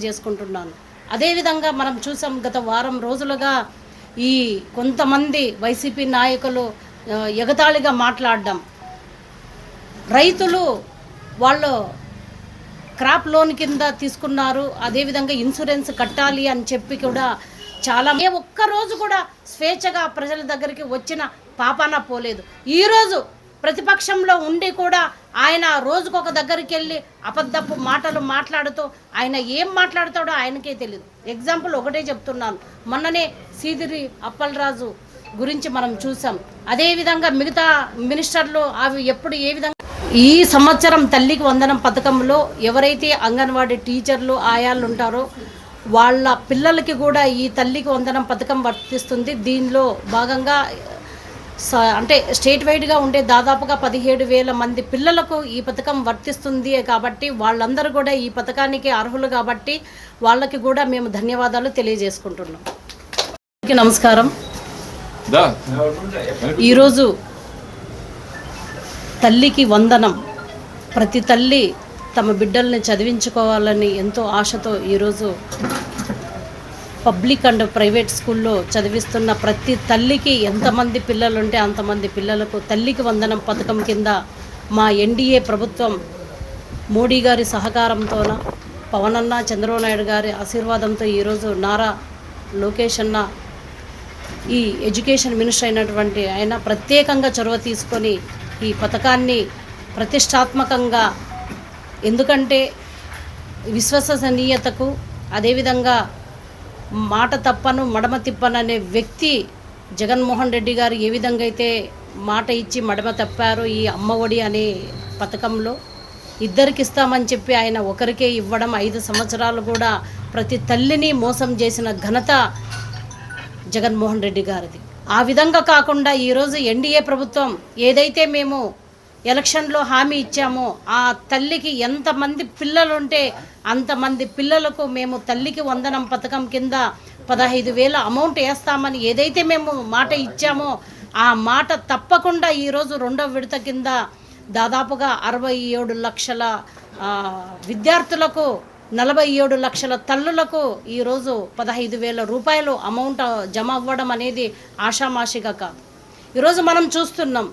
చేసుకుంటున్నాను. అదేవిధంగా మనం చూసాం గత వారం రోజులుగా ఈ కొంతమంది వైసీపీ నాయకులు ఎగతాళిగా మాట్లాడడం, రైతులు వాళ్ళు క్రాప్ లోన్ కింద తీసుకున్నారు, అదేవిధంగా ఇన్సూరెన్స్ కట్టాలి అని చెప్పి కూడా చాలా ఒక్కరోజు కూడా స్వేచ్ఛగా ప్రజల దగ్గరికి వచ్చిన పాపాన పోలేదు. ఈరోజు ప్రతిపక్షంలో ఉండి కూడా ఆయన రోజుకొక దగ్గరికి వెళ్ళి అబద్ధపు మాటలు మాట్లాడుతూ ఆయన ఏం మాట్లాడతాడో ఆయనకే తెలియదు. ఎగ్జాంపుల్ ఒకటే చెప్తున్నాను, మొన్ననే సీదిరి అప్పలరాజు గురించి మనం చూసాం. అదేవిధంగా మిగతా మినిస్టర్లు అవి ఎప్పుడు ఏ విధంగా ఈ సంవత్సరం తల్లికి వందనం పథకంలో ఎవరైతే అంగన్వాడీ టీచర్లు ఆయాలు ఉంటారో వాళ్ళ పిల్లలకి కూడా ఈ తల్లికి వందనం పథకం వర్తిస్తుంది. దీనిలో భాగంగా అంటే స్టేట్ వైడ్గా ఉండే దాదాపుగా 17,000 మంది పిల్లలకు ఈ పథకం వర్తిస్తుంది. కాబట్టి వాళ్ళందరూ కూడా ఈ పథకానికి అర్హులు కాబట్టి వాళ్ళకి కూడా మేము ధన్యవాదాలు తెలియజేసుకుంటున్నాం. నమస్కారం. ఈరోజు తల్లికి వందనం, ప్రతి తల్లి తమ బిడ్డల్ని చదివించుకోవాలని ఎంతో ఆశతో ఈరోజు పబ్లిక్ అండ్ ప్రైవేట్ స్కూల్లో చదివిస్తున్న ప్రతి తల్లికి ఎంతమంది పిల్లలు ఉంటే అంతమంది పిల్లలకు తల్లికి వందనం పథకం కింద మా ఎన్డీఏ ప్రభుత్వం మోడీ గారి సహకారంతోన, పవన్ అన్న, చంద్రబాబు నాయుడు గారి ఆశీర్వాదంతో ఈరోజు నారా లోకేష్ అన్న ఈ ఎడ్యుకేషన్ మినిస్టర్ అయినటువంటి ఆయన ప్రత్యేకంగా చొరవ తీసుకొని ఈ పథకాన్ని ప్రతిష్టాత్మకంగా, ఎందుకంటే విశ్వసనీయతకు అదేవిధంగా మాట తప్పను మడమ తిప్పను అనే వ్యక్తి జగన్మోహన్ రెడ్డి గారు ఏ విధంగా అయితే మాట ఇచ్చి మడమ తప్పారో ఈ అమ్మఒడి అనే పథకంలో ఇద్దరికి ఇస్తామని చెప్పి ఆయన ఒకరికే ఇవ్వడం, 5 సంవత్సరాలు కూడా ప్రతి తల్లిని మోసం చేసిన ఘనత జగన్మోహన్ రెడ్డి గారిది. ఆ విధంగా కాకుండా ఈరోజు ఎన్డీఏ ప్రభుత్వం ఏదైతే మేము ఎలక్షన్లో హామీ ఇచ్చామో ఆ తల్లికి ఎంతమంది పిల్లలుంటే అంతమంది పిల్లలకు మేము తల్లికి వందనం పథకం కింద 15,000 అమౌంట్ వేస్తామని ఏదైతే మేము మాట ఇచ్చామో ఆ మాట తప్పకుండా ఈరోజు 2వ విడత కింద దాదాపుగా 67 లక్షల విద్యార్థులకు, 47 లక్షల తల్లులకు ఈరోజు 15,000 రూపాయలు అమౌంట్ జమ అవ్వడం అనేది ఆషామాషిగా కాదు. ఈరోజు మనం చూస్తున్నాం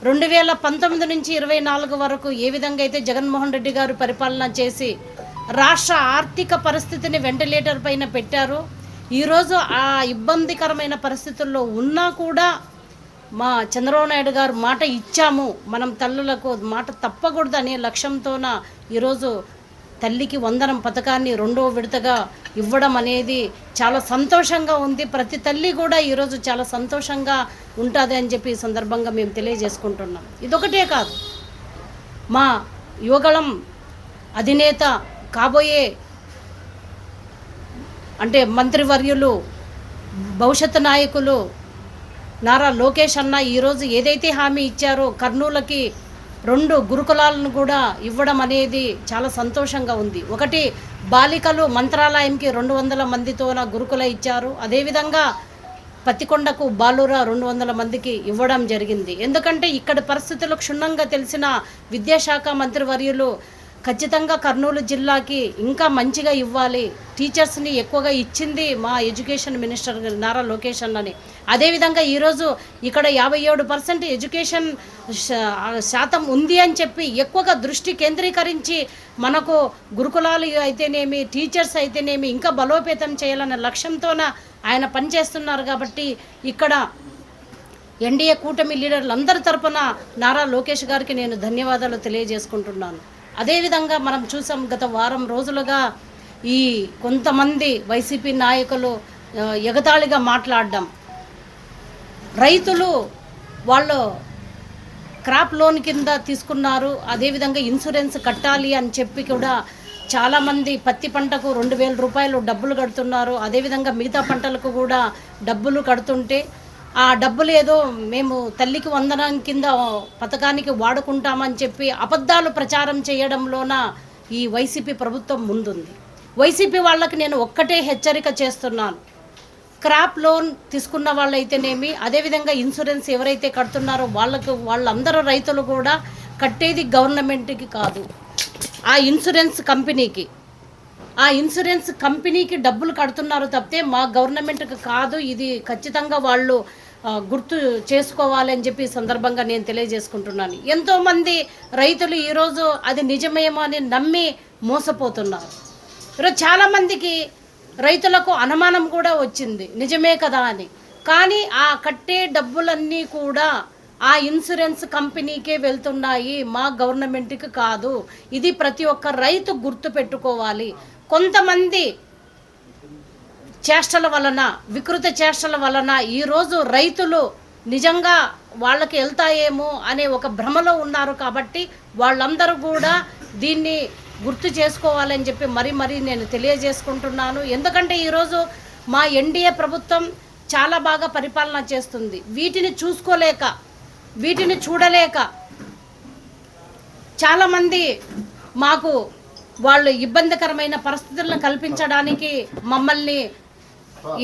2019 నుంచి 24 వరకు ఏ విధంగా అయితే జగన్మోహన్ రెడ్డి గారు పరిపాలన చేసి రాష్ట్ర ఆర్థిక పరిస్థితిని వెంటిలేటర్ పైన పెట్టారు. ఈరోజు ఆ ఇబ్బందికరమైన పరిస్థితుల్లో ఉన్నా కూడా మా చంద్రబాబు నాయుడు గారు మాట ఇచ్చాము, మనం తల్లులకు మాట తప్పకూడదు అనే లక్ష్యంతోన ఈరోజు తల్లికి వందనం పథకాన్ని 2వ విడతగా ఇవ్వడం అనేది చాలా సంతోషంగా ఉంది. ప్రతి తల్లి కూడా ఈరోజు చాలా సంతోషంగా ఉంటుంది అని చెప్పి ఈ సందర్భంగా మేము తెలియజేసుకుంటున్నాం. ఇదొకటే కాదు, మా యువగళం అధినేత కాబోయే అంటే మంత్రివర్యులు, భవిష్యత్తు నాయకులు నారా లోకేష్ అన్న ఈరోజు ఏదైతే హామీ ఇచ్చారో కర్నూలుకి 2 గురుకులాలను కూడా ఇవ్వడం అనేది చాలా సంతోషంగా ఉంది. ఒకటి బాలికలు మంత్రాలయంకి 200 మందితోన గురుకుల ఇచ్చారు. అదేవిధంగా పత్తికొండకు బాలుర 200 మందికి ఇవ్వడం జరిగింది. ఎందుకంటే ఇక్కడ పరిస్థితులు క్షుణ్ణంగా తెలిసిన విద్యాశాఖ మంత్రివర్యులు ఖచ్చితంగా కర్నూలు జిల్లాకి ఇంకా మంచిగా ఇవ్వాలి, టీచర్స్ని ఎక్కువగా ఇచ్చింది మా ఎడ్యుకేషన్ మినిస్టర్ నారా లోకేష్ అన్నని. అదేవిధంగా ఈరోజు ఇక్కడ 57% ఎడ్యుకేషన్ శాతం ఉంది అని చెప్పి ఎక్కువగా దృష్టి కేంద్రీకరించి మనకు గురుకులాలు అయితేనేమి, టీచర్స్ అయితేనేమి ఇంకా బలోపేతం చేయాలనే లక్ష్యంతోన ఆయన పనిచేస్తున్నారు. కాబట్టి ఇక్కడ ఎన్డీఏ కూటమి లీడర్లందరి తరపున నారా లోకేష్ గారికి నేను ధన్యవాదాలు తెలియజేసుకుంటున్నాను. అదేవిధంగా మనం చూసాం గత వారం రోజులుగా ఈ కొంతమంది వైసీపీ నాయకులు ఎగతాళిగా మాట్లాడడం, రైతులు వాళ్ళు క్రాప్ లోన్ కింద తీసుకున్నారు, అదేవిధంగా ఇన్సూరెన్స్ కట్టాలి అని చెప్పి కూడా చాలామంది పత్తి పంటకు 2,000 రూపాయలు డబ్బులు కడుతున్నారు. అదేవిధంగా మిగతా పంటలకు కూడా డబ్బులు కడుతుంటే ఆ డబ్బులు ఏదో మేము తల్లికి వందనం కింద పథకానికి వాడుకుంటామని చెప్పి అబద్ధాలు ప్రచారం చేయడంలోన ఈ వైసీపీ ప్రభుత్వం ముందుంది. వైసీపీ వాళ్ళకి నేను ఒక్కటే హెచ్చరిక చేస్తున్నాను, క్రాప్ లోన్ తీసుకున్న వాళ్ళైతేనేమి, అదేవిధంగా ఇన్సూరెన్స్ ఎవరైతే కడుతున్నారో వాళ్ళందరూ రైతులు కూడా కట్టేది గవర్నమెంట్కి కాదు, ఆ ఇన్సూరెన్స్ కంపెనీకి. ఆ ఇన్సూరెన్స్ కంపెనీకి డబ్బులు కడుతున్నారు తప్పితే మా గవర్నమెంట్కి కాదు. ఇది ఖచ్చితంగా వాళ్ళు గుర్తు చేసుకోవాలి అని చెప్పి ఈ సందర్భంగా నేను తెలియజేసుకుంటున్నాను. ఎంతోమంది రైతులు ఈరోజు అది నిజమేమో అని నమ్మి మోసపోతున్నారు. ఈరోజు చాలామందికి రైతులకు అనుమానం కూడా వచ్చింది నిజమే కదా అని. కానీ ఆ కట్టే డబ్బులన్నీ కూడా ఆ ఇన్సూరెన్స్ కంపెనీకే వెళ్తున్నాయి, మా గవర్నమెంట్కి కాదు. ఇది ప్రతి ఒక్క రైతు గుర్తు పెట్టుకోవాలి. కొంతమంది చేష్టల వలన, వికృత చేష్టల వలన ఈరోజు రైతులు నిజంగా వాళ్ళకి వెళ్తాయేమో అనే ఒక భ్రమలో ఉన్నారు. కాబట్టి వాళ్ళందరూ కూడా దీన్ని గుర్తు చేసుకోవాలని చెప్పి మరీ నేను తెలియజేసుకుంటున్నాను. ఎందుకంటే ఈరోజు మా ఎన్డీఏ ప్రభుత్వం చాలా బాగా పరిపాలన చేస్తుంది. వీటిని చూసుకోలేక, వీటిని చూడలేక చాలామంది మాకు వాళ్ళు ఇబ్బందికరమైన పరిస్థితులను కల్పించడానికి మమ్మల్ని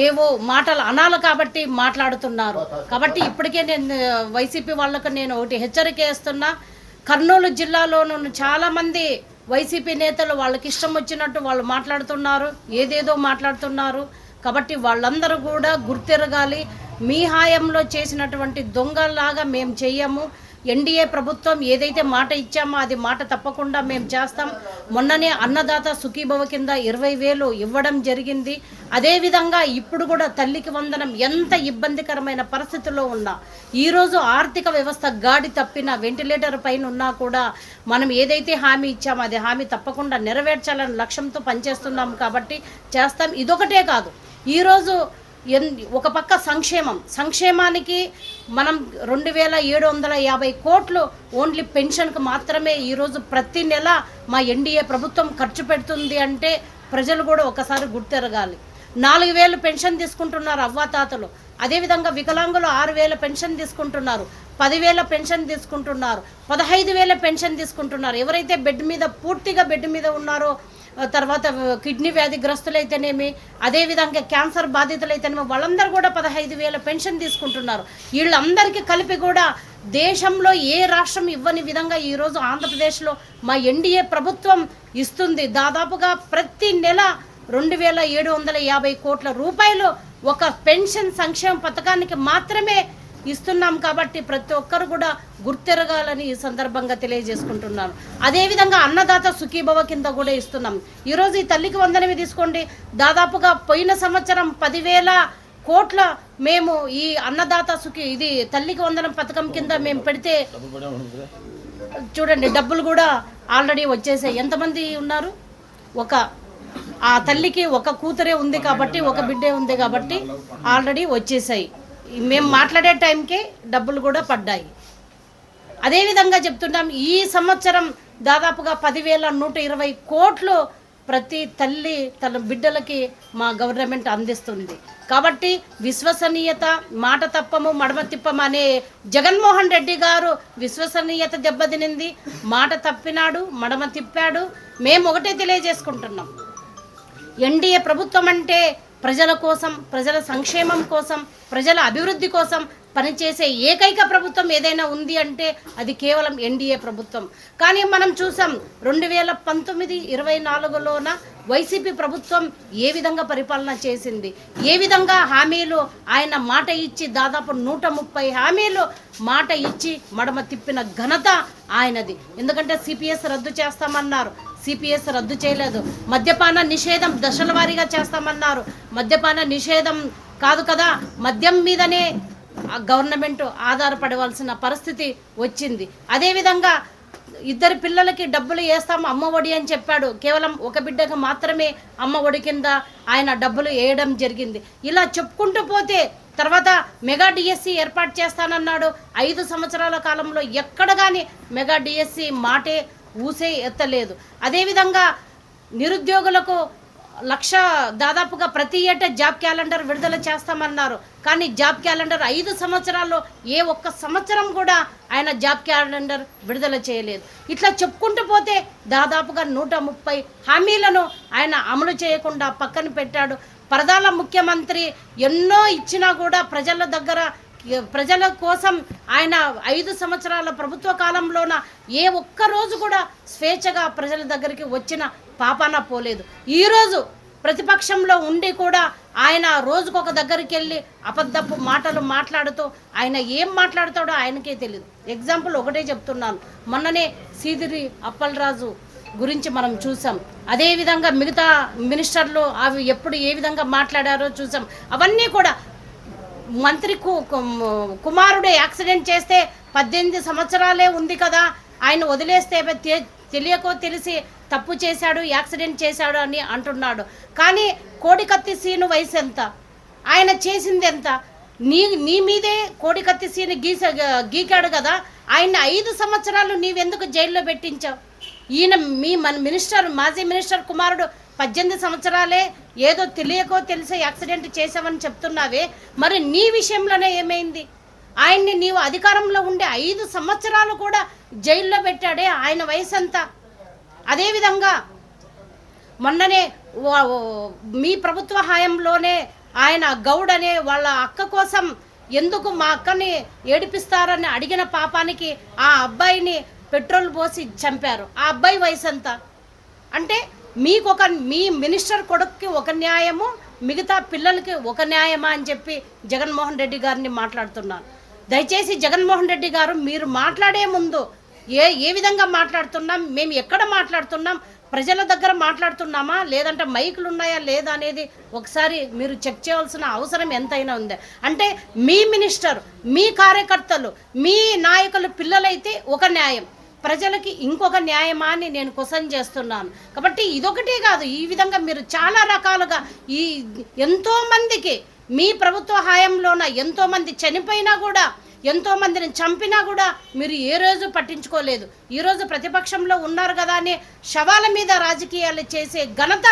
ఏవో మాటలు అనాలి కాబట్టి మాట్లాడుతున్నారు. కాబట్టి ఇప్పటికే నేను వైసీపీ వాళ్ళకు నేను ఒకటి హెచ్చరిక వేస్తున్నా. కర్నూలు జిల్లాలోనూ చాలామంది వైసీపీ నేతలు వాళ్ళకి ఇష్టం వచ్చినట్టు వాళ్ళు మాట్లాడుతున్నారు, ఏదేదో మాట్లాడుతున్నారు. కాబట్టి వాళ్ళందరూ కూడా గుర్తెరగాలి. మీ హాయంలో చేసినటువంటి దొంగలాగా మేము చెయ్యము. ఎన్డీఏ ప్రభుత్వం ఏదైతే మాట ఇచ్చామో అది మాట తప్పకుండా మేము చేస్తాం. మొన్ననే అన్నదాత సుఖీభవ కింద 20,000 ఇవ్వడం జరిగింది. అదేవిధంగా ఇప్పుడు కూడా తల్లికి వందనం ఎంత ఇబ్బందికరమైన పరిస్థితుల్లో ఉన్నా, ఈరోజు ఆర్థిక వ్యవస్థ గాడి తప్పిన వెంటిలేటర్ పైన ఉన్నా కూడా మనం ఏదైతే హామీ ఇచ్చామో అది హామీ తప్పకుండా నెరవేర్చాలని లక్ష్యంతో పనిచేస్తున్నాం. కాబట్టి చేస్తాం. ఇదొకటే కాదు, ఈరోజు ఒక పక్క సంక్షేమానికి మనం 2,750 కోట్లు ఓన్లీ పెన్షన్కి మాత్రమే ఈరోజు ప్రతి నెల మా ఎన్డీఏ ప్రభుత్వం ఖర్చు పెడుతుంది అంటే ప్రజలు కూడా ఒకసారి గుర్తెరగాలి. 4,000 పెన్షన్ తీసుకుంటున్నారు అవ్వాతాతలు. అదేవిధంగా వికలాంగులు 6,000 పెన్షన్ తీసుకుంటున్నారు, 10,000 పెన్షన్ తీసుకుంటున్నారు, 15,000 పెన్షన్ తీసుకుంటున్నారు. ఎవరైతే పూర్తిగా బెడ్ మీద ఉన్నారో, తర్వాత కిడ్నీ వ్యాధిగ్రస్తులైతేనేమి, అదేవిధంగా క్యాన్సర్ బాధితులైతేనేమి వాళ్ళందరూ కూడా 15,000 పెన్షన్ తీసుకుంటున్నారు. వీళ్ళందరికీ కలిపి కూడా దేశంలో ఏ రాష్ట్రం ఇవ్వని విధంగా ఈరోజు ఆంధ్రప్రదేశ్లో మా ఎన్డీఏ ప్రభుత్వం ఇస్తుంది. దాదాపుగా ప్రతి నెల 2,750 కోట్ల రూపాయలు ఒక పెన్షన్ సంక్షేమ పథకానికి మాత్రమే ఇస్తున్నాం. కాబట్టి ప్రతి ఒక్కరు కూడా గుర్తెరగాలని ఈ సందర్భంగా తెలియజేసుకుంటున్నాను. అదేవిధంగా అన్నదాత సుఖీభవ కింద కూడా ఇస్తున్నాం. ఈరోజు ఈ తల్లికి వందనమే తీసుకోండి, దాదాపుగా పోయిన సంవత్సరం 10,000 కోట్ల మేము ఈ అన్నదాత ఇది తల్లికి వందనం పథకం కింద మేము పెడితే చూడండి డబ్బులు కూడా ఆల్రెడీ వచ్చేసాయి. ఎంతమంది ఉన్నారు? ఆ తల్లికి ఒక కూతురే ఉంది కాబట్టి, ఒక బిడ్డే ఉంది కాబట్టి ఆల్రెడీ వచ్చేసాయి. మేము మాట్లాడే టైంకే డబ్బులు కూడా పడ్డాయి. అదేవిధంగా చెప్తున్నాం, ఈ సంవత్సరం దాదాపుగా 10,120 కోట్లు ప్రతి తల్లి తన బిడ్డలకి మా గవర్నమెంట్ అందిస్తుంది. కాబట్టి విశ్వసనీయత, మాట తప్పము మడమ తిప్పము అనే జగన్మోహన్ రెడ్డి గారు విశ్వసనీయత దెబ్బతినింది, మాట తప్పినాడు, మడమ తిప్పాడు. మేము ఒకటే తెలియజేసుకుంటున్నాం, ఎన్డీఏ ప్రభుత్వం అంటే ప్రజల కోసం, ప్రజల సంక్షేమం కోసం, ప్రజల అభివృద్ధి కోసం పనిచేసే ఏకైక ప్రభుత్వం ఏదైనా ఉంది అంటే అది కేవలం ఎన్డీఏ ప్రభుత్వం. కానీ మనం చూసాం 2019-24లోన వైసీపీ ప్రభుత్వం ఏ విధంగా పరిపాలన చేసింది, ఏ విధంగా హామీలు ఆయన మాట ఇచ్చి దాదాపు 130 హామీలు మాట ఇచ్చి మడమ తిప్పిన ఘనత ఆయనది. ఎందుకంటే సిపిఎస్ రద్దు చేస్తామన్నారు, సిపిఎస్ రద్దు చేయలేదు. మద్యపాన నిషేధం దశల వారీగా చేస్తామన్నారు, మద్యపాన నిషేధం కాదు కదా, మద్యం మీదనే గవర్నమెంట్ ఆధారపడవలసిన పరిస్థితి వచ్చింది. అదేవిధంగా 2 పిల్లలకి డబ్బులు వేస్తాము అమ్మఒడి అని చెప్పాడు, కేవలం ఒక బిడ్డకు మాత్రమే అమ్మఒడి కింద ఆయన డబ్బులు వేయడం జరిగింది. ఇలా చెప్పుకుంటూ పోతే తర్వాత మెగా డిఎస్సి ఏర్పాటు చేస్తానన్నాడు. 5 సంవత్సరాల కాలంలో ఎక్కడ కానీ మెగా డిఎస్సి మాటే ఊసే ఎత్తలేదు. అదేవిధంగా నిరుద్యోగులకు దాదాపుగా ప్రతి ఏటా జాబ్ క్యాలెండర్ విడుదల చేస్తామన్నారు. కానీ జాబ్ క్యాలెండర్ 5 సంవత్సరాల్లో ఏ ఒక్క సంవత్సరం కూడా ఆయన జాబ్ క్యాలెండర్ విడుదల చేయలేదు. ఇట్లా చెప్పుకుంటూ పోతే దాదాపుగా 130 హామీలను ఆయన అమలు చేయకుండా పక్కన పెట్టాడు. ప్రధాన ముఖ్యమంత్రి ఎన్నో ఇచ్చినా కూడా ప్రజల కోసం ఆయన 5 సంవత్సరాల ప్రభుత్వ కాలంలోన ఏ ఒక్క రోజు కూడా స్వేచ్ఛగా ప్రజల దగ్గరికి వచ్చిన పాపాన పోలేదు. ఈరోజు ప్రతిపక్షంలో ఉండి కూడా ఆయన రోజుకొక దగ్గరికి వెళ్ళి అబద్ధపు మాటలు మాట్లాడుతూ ఆయన ఏం మాట్లాడతాడో ఆయనకే తెలియదు. ఎగ్జాంపుల్ ఒకటే చెప్తున్నాను, మొన్ననే సీదిరి అప్పలరాజు గురించి మనం చూసాం. అదేవిధంగా మిగతా మినిస్టర్లు అవి ఎప్పుడు ఏ విధంగా మాట్లాడారో చూసాం. అవన్నీ కూడా మంత్రి కుమారుడే యాక్సిడెంట్ చేస్తే 18 సంవత్సరాలే ఉంది కదా, ఆయన వదిలేస్తే తెలియకో తెలిసి తప్పు చేశాడు, యాక్సిడెంట్ చేశాడు అని అంటున్నాడు. కానీ కోడికత్తి సీను వయసు ఎంత, ఆయన చేసింది ఎంత? నీ మీదే కోడికత్తి సీను గీకాడు కదా, ఆయన 5 సంవత్సరాలు నీవెందుకు జైల్లో పెట్టించావు? ఈయన మన మాజీ మినిస్టర్ కుమారుడు 18 సంవత్సరాలే ఏదో తెలియకో తెలిసే యాక్సిడెంట్ చేసావని చెప్తున్నావే, మరి నీ విషయంలోనే ఏమైంది? ఆయన్ని నీవు అధికారంలో ఉండే 5 సంవత్సరాలు కూడా జైల్లో పెట్టాడే, ఆయన వయసు ఎంత? అదేవిధంగా మొన్ననే మీ ప్రభుత్వ హయాంలోనే ఆయన గౌడ్ అనే వాళ్ళ అక్క కోసం ఎందుకు మా అక్కని ఏడిపిస్తారని అడిగిన పాపానికి ఆ అబ్బాయిని పెట్రోల్ పోసి చంపారు. ఆ అబ్బాయి వయసు ఎంత? అంటే మీ మినిస్టర్ కొడుక్కి ఒక న్యాయము, మిగతా పిల్లలకి ఒక న్యాయమా అని చెప్పి జగన్మోహన్ రెడ్డి గారిని మాట్లాడుతున్నాను. దయచేసి జగన్మోహన్ రెడ్డి గారు, మీరు మాట్లాడే ముందు ఏ విధంగా మాట్లాడుతున్నాం, మేము ఎక్కడ మాట్లాడుతున్నాం, ప్రజల దగ్గర మాట్లాడుతున్నామా లేదంటే మైకులు ఉన్నాయా లేదా అనేది ఒకసారి మీరు చెక్ చేయాల్సిన అవసరం ఎంతైనా ఉంది. అంటే మీ మినిస్టర్, మీ కార్యకర్తలు, మీ నాయకులు పిల్లలైతే ఒక న్యాయం, ప్రజలకి ఇంకొక న్యాయమా అని నేను క్వశ్చన్ చేస్తున్నాను. కాబట్టి ఇదొకటే కాదు, ఈ విధంగా మీరు చాలా రకాలుగా ఎంతోమందికి మీ ప్రభుత్వ హయాంలోన ఎంతోమంది చనిపోయినా కూడా, ఎంతోమందిని చంపినా కూడా మీరు ఏ రోజు పట్టించుకోలేదు. ఈరోజు ప్రతిపక్షంలో ఉన్నారు కదా అని శవాల మీద రాజకీయాలు చేసే ఘనత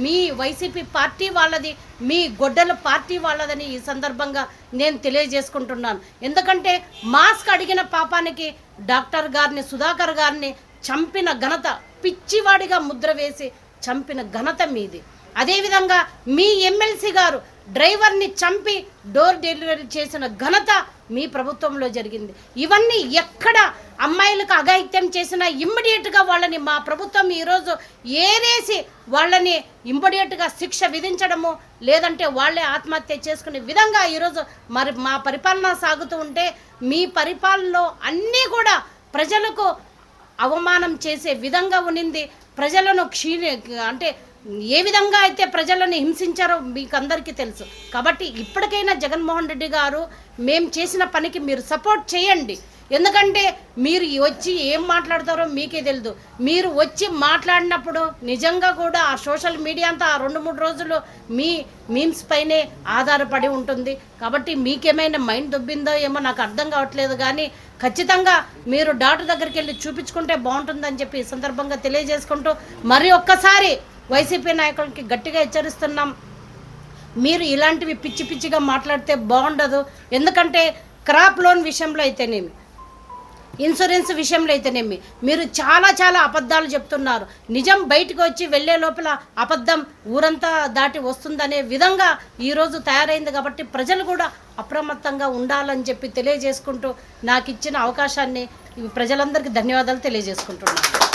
మీ వైసీపీ పార్టీ వాళ్ళది, మీ గొడ్డల పార్టీ వాళ్ళదని ఈ సందర్భంగా నేను తెలియజేసుకుంటున్నాను. ఎందుకంటే మాస్క్ అడిగిన పాపానికి డాక్టర్ గారిని, సుధాకర్ గారిని చంపిన ఘనత, పిచ్చివాడిగా ముద్ర వేసి చంపిన ఘనత మీది. అదేవిధంగా మీ ఎమ్మెల్సీ గారు డ్రైవర్ని చంపి డోర్ డెలివరీ చేసిన ఘనత మీ ప్రభుత్వంలో జరిగింది. ఇవన్నీ ఎక్కడ అమ్మాయిలకు అఘాయిత్యం చేసినా ఇమ్మీడియట్గా వాళ్ళని మా ప్రభుత్వం ఈరోజు ఏరేసి వాళ్ళని ఇమ్మీడియట్గా శిక్ష విధించడము, లేదంటే వాళ్ళే ఆత్మహత్య చేసుకునే విధంగా ఈరోజు మరి మా పరిపాలన సాగుతూ ఉంటే, మీ పరిపాలనలో అన్నీ కూడా ప్రజలకు అవమానం చేసే విధంగా ఉన్నింది. ప్రజలను అంటే ఏ విధంగా అయితే ప్రజలను హింసించారో మీకు అందరికీ తెలుసు. కాబట్టి ఇప్పటికైనా జగన్మోహన్ రెడ్డి గారు, మేము చేసిన పనికి మీరు సపోర్ట్ చేయండి. ఎందుకంటే మీరు వచ్చి ఏం మాట్లాడతారో మీకే తెలియదు. మీరు వచ్చి మాట్లాడినప్పుడు నిజంగా కూడా ఆ సోషల్ మీడియా అంతా ఆ 2-3 రోజులు మీ మీమ్స్ పైనే ఆధారపడి ఉంటుంది. కాబట్టి మీకేమైనా మైండ్ దొబ్బిందో ఏమో నాకు అర్థం కావట్లేదు. కానీ ఖచ్చితంగా మీరు డాక్టర్ దగ్గరికి వెళ్ళి చూపించుకుంటే బాగుంటుందని చెప్పి ఈ సందర్భంగా తెలియజేసుకుంటూ మరి ఒక్కసారి వైసీపీ నాయకులకి గట్టిగా హెచ్చరిస్తున్నాం, మీరు ఇలాంటివి పిచ్చి పిచ్చిగా మాట్లాడితే బాగుండదు. ఎందుకంటే క్రాప్ లోన్ విషయంలో అయితేనేమి, ఇన్సూరెన్స్ విషయంలో అయితేనేమి మీరు చాలా అబద్ధాలు చెప్తున్నారు. నిజం బయటకు వచ్చి వెళ్ళే లోపల అబద్ధం ఊరంతా దాటి వస్తుందనే విధంగా ఈరోజు తయారైంది. కాబట్టి ప్రజలు కూడా అప్రమత్తంగా ఉండాలని చెప్పి తెలియజేసుకుంటూ నాకు ఇచ్చిన అవకాశాన్ని ప్రజలందరికీ ధన్యవాదాలు తెలియజేసుకుంటున్నాను.